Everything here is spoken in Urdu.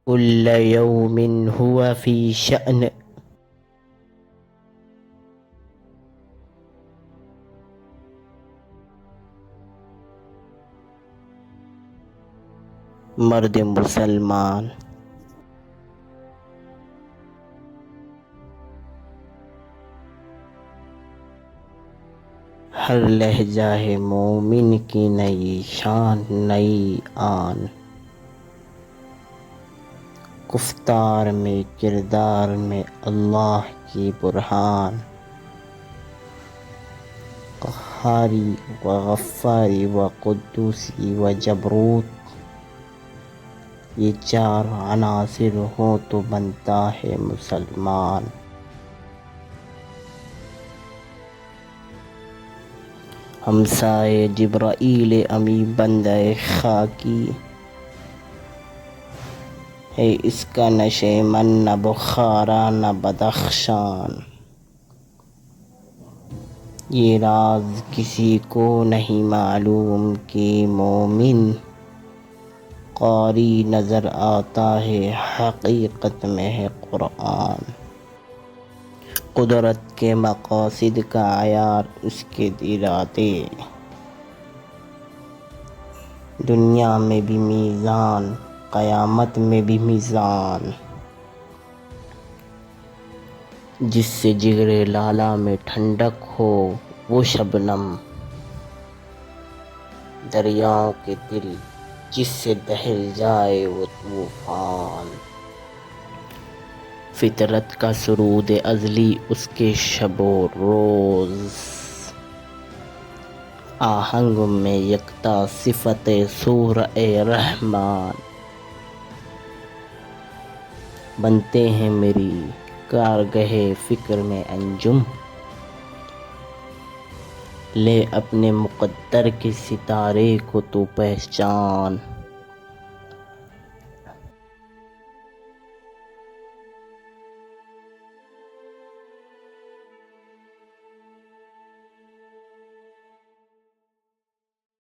كل يوم هو في شأن. مرد مسلمان ہر لہجہ ہے مومن کی نئی شان نئی آن، گفتار میں کردار میں اللہ کی برہان، قہاری و غفاری و قدوسی و جبروت، یہ چار عناصر ہوں تو بنتا ہے مسلمان۔ ہمسائے جبرائیل امی بندہ خاکی ہے، اس کا نہ شیمن نہ بخارا نہ بدخشان، یہ راز کسی کو نہیں معلوم کہ مومن قاری نظر آتا ہے حقیقت میں ہے قرآن۔ قدرت کے مقاصد کا عیار اس کے ارادے، دنیا میں بھی میزان قیامت میں بھی میزان، جس سے جگر لالا میں ٹھنڈک ہو وہ شبنم، دریاؤں کے دل جس سے دہل جائے وہ طوفان، فطرت کا سرود ازلی اس کے شب و روز، آہنگ میں یکتا صفت سورہ رحمان، بنتے ہیں میری کارگہ فکر میں انجم، لے اپنے مقدر کے ستارے کو تو پہچان۔